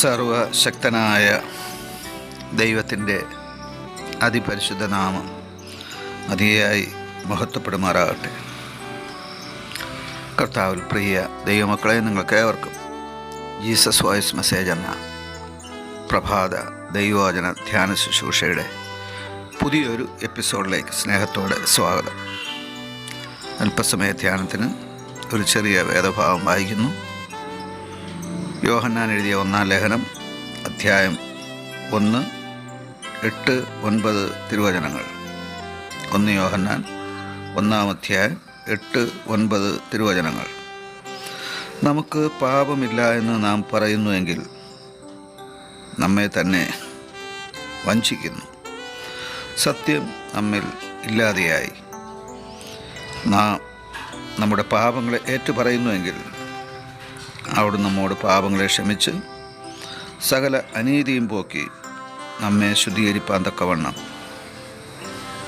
സർവശക്തനായ ദൈവത്തിൻ്റെ അതിപരിശുദ്ധ നാമം അതിയായി മഹത്വപ്പെടുമാറാകട്ടെ. കർത്താവിൽ പ്രിയ ദൈവമക്കളെ, നിങ്ങൾക്കേവർക്കും ജീസസ് വോയിസ് മെസ്സേജ് എന്ന പ്രഭാത ദൈവവചന ധ്യാന ശുശ്രൂഷയുടെ പുതിയൊരു എപ്പിസോഡിലേക്ക് സ്നേഹത്തോടെ സ്വാഗതം. അല്പസമയ ധ്യാനത്തിന് ഒരു ചെറിയ വേദഭാഗം വായിക്കുന്നു. യോഹന്നാൻ എഴുതിയ 1-ാം ലേഖനം, അധ്യായം 1, 8, 9 തിരുവചനങ്ങൾ. 1 യോഹന്നാൻ 1-ാം അധ്യായം 8, 9 തിരുവചനങ്ങൾ. നമുക്ക് പാപമില്ല എന്ന് നാം പറയുന്നുവെങ്കിൽ നമ്മെ തന്നെ വഞ്ചിക്കുന്നു, സത്യം നമ്മിൽ ഇല്ലാതെയായി. നാം നമ്മുടെ പാപങ്ങളെ ഏറ്റുപറയുന്നുവെങ്കിൽ അവിടുന്ന് നമ്മോട് പാപങ്ങളെ ക്ഷമിച്ച് സകല അനീതിയും പോക്കി നമ്മെ ശുദ്ധീകരിപ്പാൻ തക്കവണ്ണം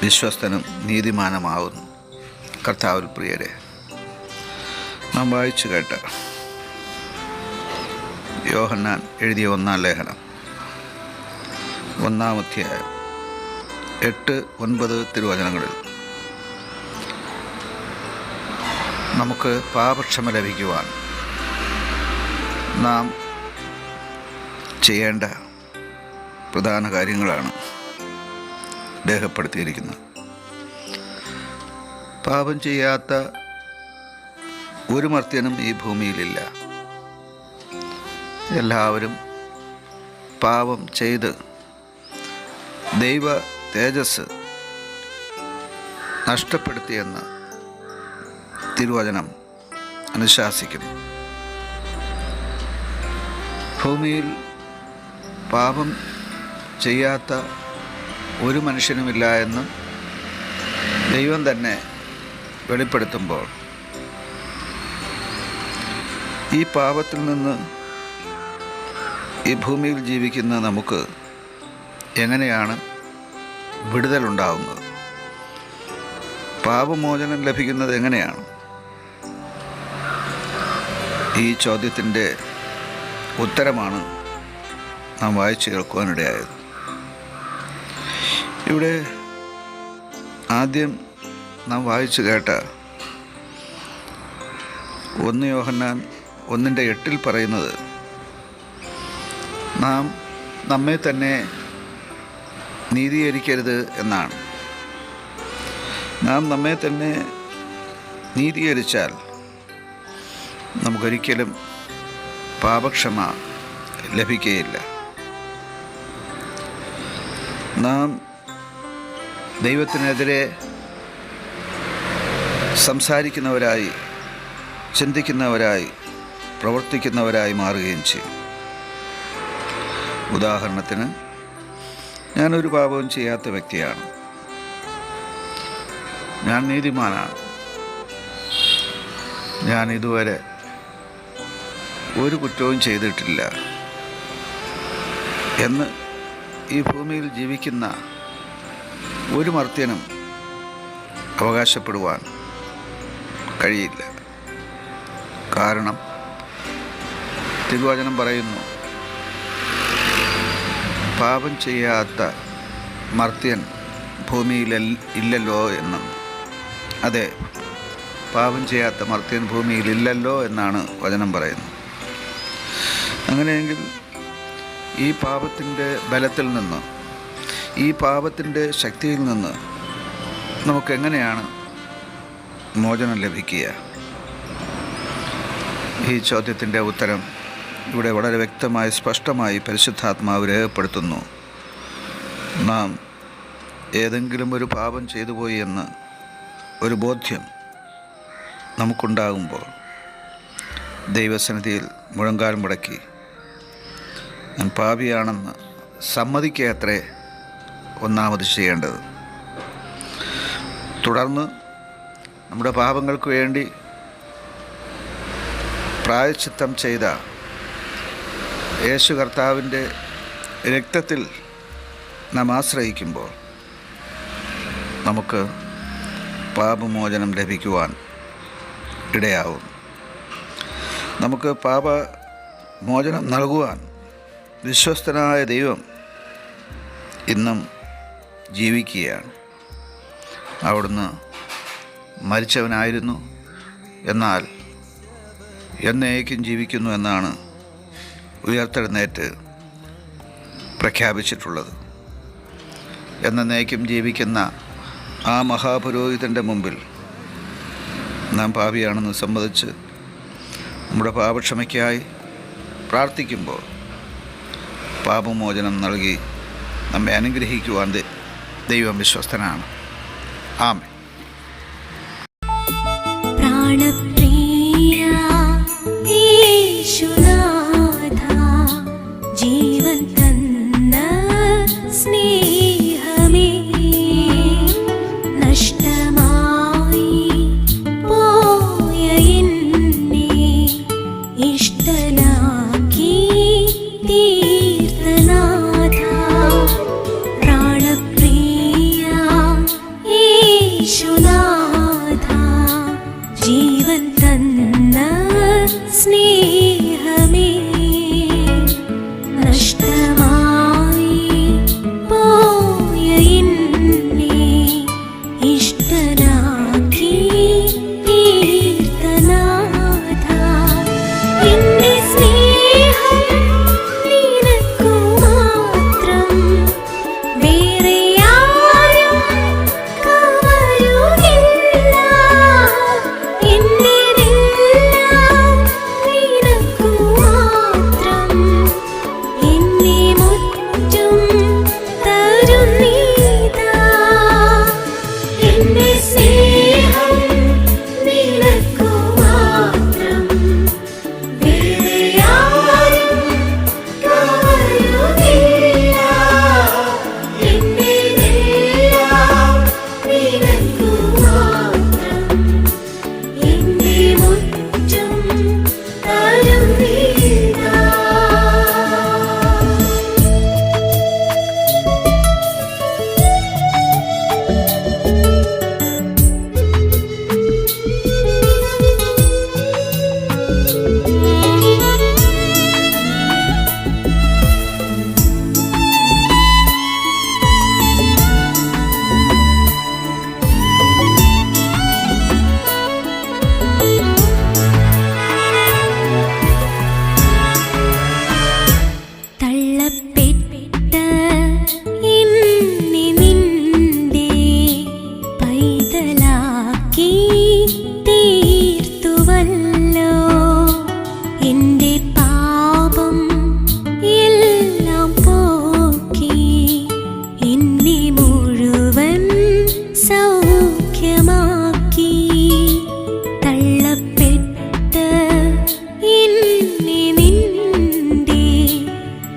വിശ്വസ്തനും നീതിമാനുമാകുന്നു. കർത്താവിൽ പ്രിയരെ, നാം വായിച്ചു കേട്ട യോഹന്നാൻ എഴുതിയ 1-ാം ലേഖനം 1-ാം അധ്യായം 8, 9 തിരുവചനങ്ങളിൽ നമുക്ക് പാപക്ഷമ ലഭിക്കുവാൻ നാം ചെയ്യേണ്ട പ്രധാന കാര്യങ്ങളാണ് രേഖപ്പെടുത്തിയിരിക്കുന്നത്. പാപം ചെയ്യാത്ത ഒരു മർത്യനും ഈ ഭൂമിയിലില്ല. എല്ലാവരും പാപം ചെയ്ത് ദൈവ തേജസ് നഷ്ടപ്പെടുത്തിയെന്ന് തിരുവചനം അനുശാസിക്കുന്നു. ഭൂമിയിൽ പാപം ചെയ്യാത്ത ഒരു മനുഷ്യനുമില്ല എന്ന് ദൈവം തന്നെ വെളിപ്പെടുത്തുമ്പോൾ ഈ പാപത്തിൽ നിന്ന് ഈ ഭൂമിയിൽ ജീവിക്കുന്ന നമുക്ക് എങ്ങനെയാണ് വിടുതലുണ്ടാകുന്നത്? പാപമോചനം ലഭിക്കുന്നത് എങ്ങനെയാണ്? ഈ ചോദ്യത്തിൻ്റെ ഉത്തരമാണ് നാം വായിച്ചു കേൾക്കുവാനിടയായത്. ഇവിടെ ആദ്യം നാം വായിച്ചു കേട്ട 1 യോഹന്നാൻ 1:8 പറയുന്നത് നാം നമ്മെ തന്നെ നീതീകരിക്കരുത് എന്നാണ്. നാം നമ്മെ തന്നെ നീതീകരിച്ചാൽ നമുക്കൊരിക്കലും പാപക്ഷമ ലഭിക്കുകയില്ല. നാം ദൈവത്തിനെതിരെ സംസാരിക്കുന്നവരായി, ചിന്തിക്കുന്നവരായി, പ്രവർത്തിക്കുന്നവരായി മാറുകയും ചെയ്യും. ഉദാഹരണത്തിന്, ഞാനൊരു പാപവും ചെയ്യാത്ത വ്യക്തിയാണ്, ഞാൻ നീതിമാനാണ്, ഞാൻ ഇതുവരെ ഒരു കുറ്റവും ചെയ്തിട്ടില്ല എന്ന് ഈ ഭൂമിയിൽ ജീവിക്കുന്ന ഒരു മർത്യനും അവകാശപ്പെടുവാൻ കഴിയില്ല. കാരണം തിരുവചനം പറയുന്നു, പാപം ചെയ്യാത്ത മർത്യൻ ഭൂമിയിൽ ഇല്ലല്ലോ എന്നും. അതെ, പാപം ചെയ്യാത്ത മർത്യൻ ഭൂമിയിൽ ഇല്ലല്ലോ എന്നാണ് വചനം പറയുന്നത്. അങ്ങനെയെങ്കിൽ ഈ പാപത്തിൻ്റെ ബലത്തിൽ നിന്ന്, ഈ പാപത്തിൻ്റെ ശക്തിയിൽ നിന്ന് നമുക്കെങ്ങനെയാണ് മോചനം ലഭിക്കുക? ഈ ചോദ്യത്തിൻ്റെ ഉത്തരം ഇവിടെ വളരെ വ്യക്തമായി, സ്പഷ്ടമായി പരിശുദ്ധാത്മാവ് രേഖപ്പെടുത്തുന്നു. നാം ഏതെങ്കിലും ഒരു പാപം ചെയ്തു പോയി എന്ന് ഒരു ബോധ്യം നമുക്കുണ്ടാകുമ്പോൾ ദൈവസന്നിധിയിൽ മുഴങ്കാൽ മുടക്കി ഞാൻ പാപിയാണെന്ന് സമ്മതിക്കുകയത്രേ ഒന്നാമത് ചെയ്യേണ്ടത്. തുടർന്ന് നമ്മുടെ പാപങ്ങൾക്ക് വേണ്ടി പ്രായശ്ചിത്തം ചെയ്ത യേശു കർത്താവിൻ്റെ രക്തത്തിൽ നാം ആശ്രയിക്കുമ്പോൾ നമുക്ക് പാപമോചനം ലഭിക്കുവാൻ ഇടയാവും. നമുക്ക് പാപമോചനം നൽകുവാൻ വിശ്വസ്തനായ ദൈവം ഇന്നും ജീവിക്കുകയാണ്. അവിടുന്ന് മരിച്ചവനായിരുന്നു, എന്നാൽ എന്നേക്കും ജീവിക്കുന്നു എന്നാണ് ഉയർത്തെഴുന്നേറ്റ് പ്രഖ്യാപിച്ചിട്ടുള്ളത്. എന്നേക്കും ജീവിക്കുന്ന ആ മഹാപുരോഹിതൻ്റെ മുമ്പിൽ നാം പാപിയാണെന്ന് സമ്മതിച്ച് നമ്മുടെ പാപക്ഷമയ്ക്കായി പ്രാർത്ഥിക്കുമ്പോൾ പാപമോചനം നൽകി നമ്മെ അനുഗ്രഹിക്കുവാൻ ദൈവം വിശ്വസ്തനാണ്. ആമേൻ. ജീവൻ തന്ന സ്നേഹമേ, നഷ്ടമായി പോയ എന്നെ ഇഷ്ടനാക്കി തീർത്തനാഥ. പ്രാണപ്രിയ യേശുനാഥ, ജീവൻ തന്ന സ്നേഹമേ, നഷ്ടമായി പോയ എന്നെ ഇഷ്ടനാക്കി തീർത്തനാഥ. എന്റെ സ്നേഹം നിനക്കു മാത്രം, വേറെ ആരും കവരുകില്ല. എന്റേതെല്ലാം നിനക്കു മാത്രം, എന്നെ മുറ്റും തരുന്നീതാ. എന്റെ സ്നേഹം നിനക്കു മാത്രം, വേറെ ആരും കവരുകില്ല. എന്റേതെല്ലാം നിനക്കു മാത്രം, എന്നെ മുറ്റും തരുന്നീതാ. തള്ളപ്പെട്ട എന്നെ നിന്റെ പൈതലാക്കി തീർത്തുവല്ലോ. എന്റെ പാപം എല്ലാം പോക്കി എന്നെ മുഴുവൻ സൗഖ്യമാക്കി. തള്ളപ്പെട്ട എന്നെ നിന്റെ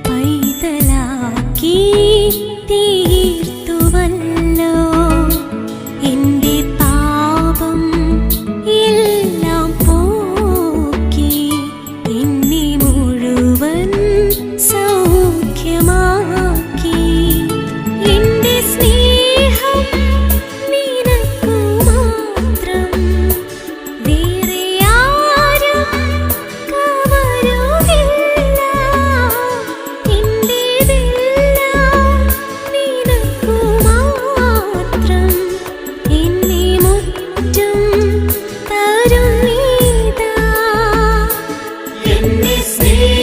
പൈതലാക്കി തീർത്തുവല്ലോ. എന്റെ പാപം എല്ലാം പോക്കി എന്നെ മുഴുവൻ സൗഖ്യമാക്കി. എന്റെ സ്നേഹം നിനക്കു മാത്രം, വേറെ ആരും കവരുകില്ല. എന്റേതെല്ലാം നിനക്കു മാത്രം, എന്നെ മുറ്റും തരുന്നീതാ. എന്റെ സ്നേഹം